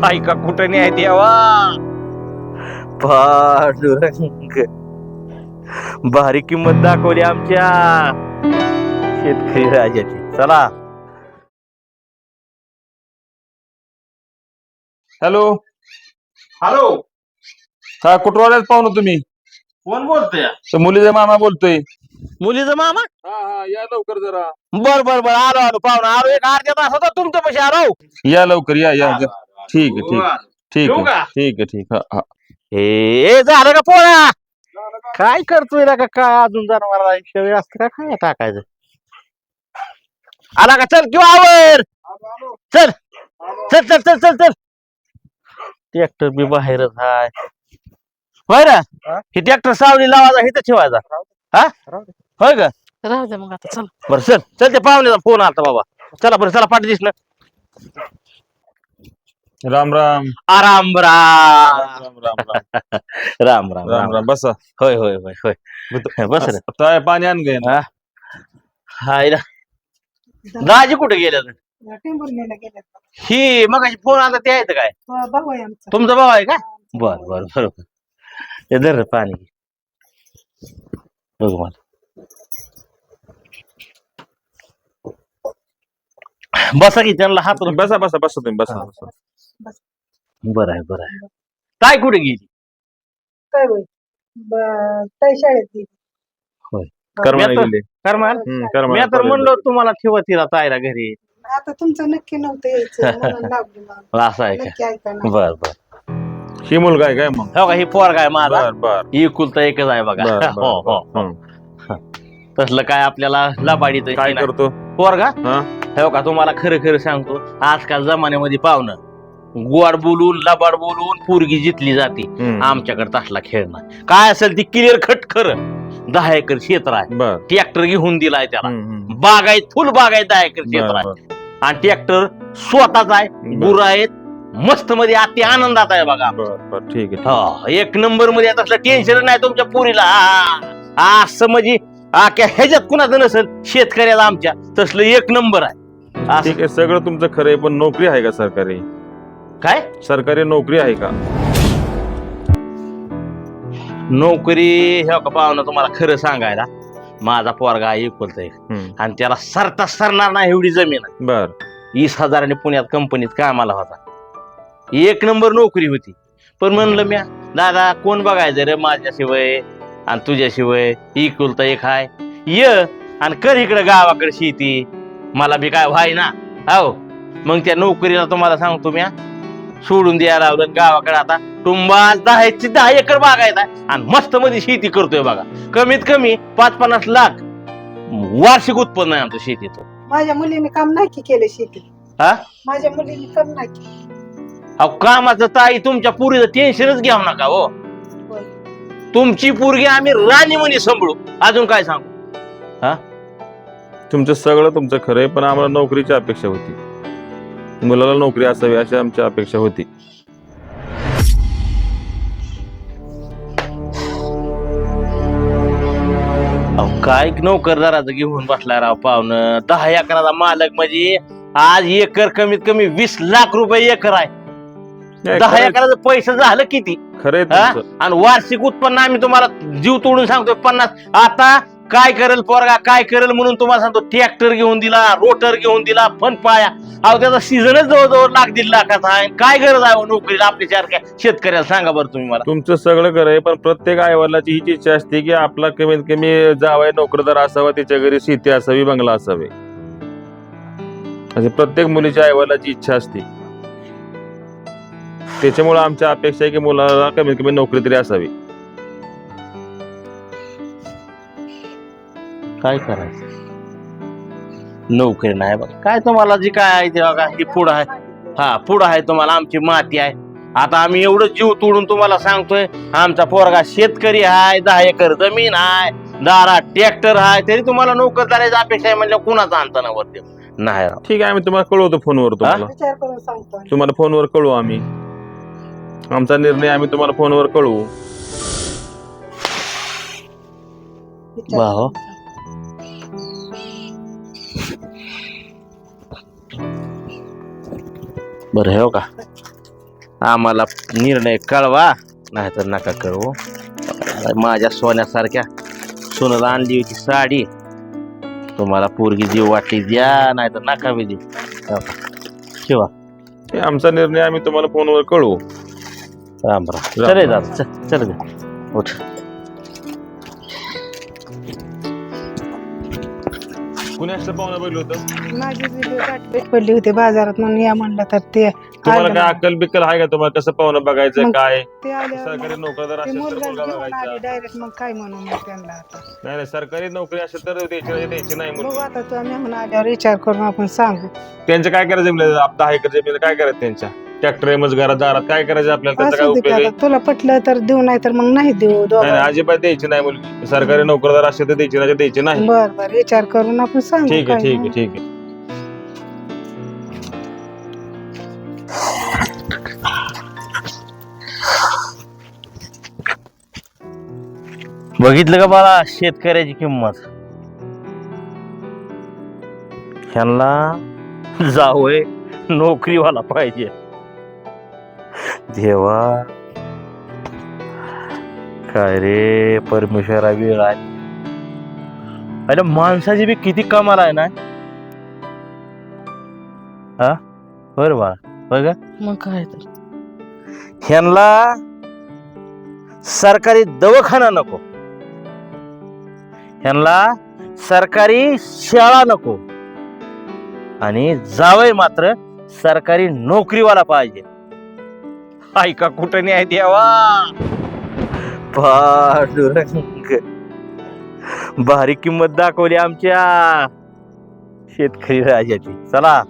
ऐका कुठं नाही देवा. पांडुरंग भारी किंमत दाखवली आमच्या शेतकरी राजाची. चला. हॅलो हॅलो, हा कुठवाल्यात पाहुणं तुम्ही? कोण बोलतोय? मुलीचा मामा बोलतोय. मुलीचं मामा? हा हा या लवकर जरा. बर बर बर, आलो आलो पाहुणा, आलो. एक अर्ध्या तासात तुमच्या पैसे आलो. या लवकर या या. ठीक आहे ठीक ठीक येऊ आहे का? ठीक आहे ठीक. हा हा. हे झालं का पोळा? काय करतोय ना का काय अजून जनावराला वेळ असते का काय टाकायचं? आला का? चल किंवा आवर. चल चल चल चल चल चल. ट्रॅक्टर बी बाहेरच हाय. होय ना, हे ट्रॅक्टर सावली लावायचा इथं ठेवायचा. हा होय का? राहू दे मग आता चल. बरं चल चल, ते पाहुण्याचा फोन आलता बाबा. चला बरं, चला पाठी दिसलं. राम राम आराम राम राम राम राम राम राम राम राम. बसा. होय होय होय होय. बस रे. काय पाणी आण गे. हा हाय ना. दाजी कुठे गेलं? टेंभुर्णीला गेल्यात. ही मगाशी फोन आला ते आहेत काय? भाऊ आहे आमचा. तुमचा भाऊ आहे का? बर बर बरोबर. ते धर रे पाणी. बघ मला. बसा की त्यांना हात. बसा बसा बसा तुम्ही बसा हा. बसा. बरं आहे बरं आहे. काय कुठे गेली? काय होय ताई शाळेत गेली. होय. कर्माने मी आता- गेले. करमाल. कर्माने मी तर म्हणलो तुम्हाला ठेवा तिला तायला घरी. आता तुमचं नक्की नव्हतं यायचं म्हणून लागली मला. असं आहे नक्की का? ऐका ना. बर बर. ही मुलगा आहे काय मग? हो का? ही पोरगा आहे माझा. बर बर इकुलता एकच आहे बघा. बर हो हो बर. हं. तसलं काय आपल्याला लबाडीत काय करतो? पोरगा. हा हो का? तुम्हाला खरं खरं सांगतो, आजकाल जमान्यामध्ये पाहुणं गोड बोलून लबाड बोलून पोरगी जितली जाते. हम्म. आमच्याकडे तसला खेळ नाही. काय असेल ती क्लिअर खट खरं. 10 एकर क्षेत्र आहे. बर ट्रॅक्टर घेऊन दिलाय त्याला. हम्म. बागायत फुल बागायत 10 एकर क्षेत्र बर, आहे. बर. आणि ट्रॅक्टर स्वतःच आहे. गुर आहेत. मस्त मध्ये अति आनंदात आहे बघा. बर बर ठीक आहे. हा, एक नंबर मध्ये आता असलं टेन्शन नाही तुमच्या पोरीला. असं म्हणजे ह्याच्यात कुणाचं नसेल शेतकऱ्याला आमच्या तसलं एक नंबर आहे. असं- ठीक आहे सगळं तुमचं खरं आहे पण नोकरी आहे का सरकारी? काय सरकारी नोकरी आहे का? नोकरी? हे का पाहुणं, तुम्हाला खरं सांगायला माझा पोरगा आहे एकुलता एक. हम्म. आणि त्याला सरता सरणार नाही एवढी जमीन आहे. बर 20,000 पुण्यात कंपनीत कामाला होता. एक नंबर नोकरी होती. पण म्हणलं म्या, दादा कोण बघायचं रे माझ्याशिवाय आणि तुझ्याशिवाय? एकुलता एक हाय. ये आणि कर इकडे गावाकडे शेती. मला बी काय व्हाय ना. हो मग त्या नोकरीला तुम्हाला सांगतो म्या सोडून द्यायला लावलं. गावाकडे आता टुंबाल 10 एकर बागायत आहे आणि मस्त मध्ये शेती करतोय बघा. कमीत कमी 5-50 लाख वार्षिक उत्पन्न आहे आमचं शेतीचं. माझ्या मुलीने काम नाही की केलं शेती. हा माझ्या मुलीने काम नाही केलं. अहो कामाचं ताई तुमच्या पुरीचं टेन्शनच घ्याव नका हो. होय. तुमची पोरगी आम्ही राणी म्हणे सांभाळू. अजून काय सांगू? तुमचं सगळं तुमचं खरं आहे पण आम्हाला नोकरीची अपेक्षा होती. मुलाला नोकरी असावी अशी आमची अपेक्षा होती. अहो काय नोकरदाराचं घेऊन बसलाय राव पाहुणं. 10 एकराचा मालक म्हणजे आज एकर कमीत कमी 20 लाख रुपये एकर आहे. नाही, 10 खरंय- एकराचं पैसे झालं किती? खरंय हा? तुमचं. आणि वार्षिक उत्पन्न आम्ही तुम्हाला जीव तोडून सांगतो 50. आता काय करेल पोरगा काय करेल म्हणून तुम्हाला सांगतो, ट्रॅक्टर घेऊन दिला, रोटर घेऊन दिला, फन पाया. अहो त्याचा सीझनच जवळजवळ 1.5 लाखाचा आहे. काय गरज आहे नोकरीला आपल्यासारख्या शेतकऱ्याला? सांगा बरं तुम्ही मला. तुमचं सगळं खरं आहे पण प्रत्येक आईवडिलाची हीच इच्छा असते की आपला कमीत कमी जावई नोकरदार असावा, त्याच्या घरी शेती असावी, बंगला असावे. अशी प्रत्येक मुलीच्या आईवडिलाची इच्छा असते. त्याच्यामुळे आमच्या अपेक्षा आहे की मुलाला कमीत कमी नोकरी तरी असावी. काय करायचं? नोकरी नाही बघा. काय तुम्हाला जी काय आहे ते बघा, ही पुढं आहे. हा पुढं आहे तुम्हाला आमची माती आहे. आता आम्ही एवढं जीव तोडून तुम्हाला सांगतोय, आमचा पोरगा शेतकरी आहे, 10 एकर जमीन आहे, दारात ट्रॅक्टर आहे, तरी तुम्हाला नोकरदाराची अपेक्षा आहे म्हणजे कुणाचा आणताना वरती नाही राव. ठीक आहे आम्ही तुम्हाला कळवतो फोनवर. तुम्हाला विचार करून सांगतो आम्ही. तुम्हाला फोनवर कळवू आम्ही. आमचा निर्णय आम्ही तुम्हाला फोनवर कळवू. विचार भाऊ. करून सांगतो. बरं हे हो का, आम्हाला निर्णय कळवा, नाहीतर नका कळवू. माझ्या सोन्यासारख्या सोनाला आणली होती साडी, तुम्हाला पोरगी जीव वाटली द्या, नाहीतर नका बी दे. शिवा हे आमचा निर्णय आम्ही तुम्हाला फोनवर कळवू. राम राम. चल दादा, चल ग, उठ. कुणी असं पाहुणा बघलं होतं? माझी व्हिडिओ गाठ पडली होती बाजारात म्हणून या म्हणलं तर ते तुम्हाला आलं. काय अक्कल बिक्कल आहे का तुम्हाला कसं पाहुणं बघायचं मग काय? ते आल्यावर सरकारी नोकरदार ते असेल तर मुलगा मुलगा घेऊन आले बघायचा. डायरेक्ट. मग काय म्हणू मग त्यांना आता नाही नाही, सरकारी नोकरी असेल तर द्यायची नाही बघू मुलगी. आता तू मेहून आल्यावर विचार करून आपण सांगू. त्यांचं काय करायचं जमलं? 10 एकर जमीन काय करायचं त्यांच्या? ट्रॅक्टर मज घरात दारात काय करायचं आपल्याला? त्याचा काय असू दे की उपयोग आहे? आता तुला पटलं तर देऊ, नाही तर मग नाही देऊ. नाही दोघं नाही, अजिबात द्यायची नाही मुलगी. सरकारी नोकरदार असेल तर द्यायची नाही. बर बर विचार करून आपण सांगू. ठीक आहे काय ठीक नाही. आहे ठीक आहे. बघितलं का बाळा शेतकऱ्याची किंमत? ह्यांना जावय नोकरीवाला पाहिजे. देवा काय रे परमेश्वरा, वेळ आहे. अरे माणसाची बी किती कमाल आहे ना. हा बरं बाळा, बघा मग काय तर ह्यांना सरकारी दवाखाना नको, ह्यांना सरकारी शाळा नको, आणि जावय मात्र सरकारी नोकरीवाला पाहिजे. ऐका कुठं नाही देवा. पांडुरंग भारी किंमत दाखवली आमच्या शेतकरी राजाची. चला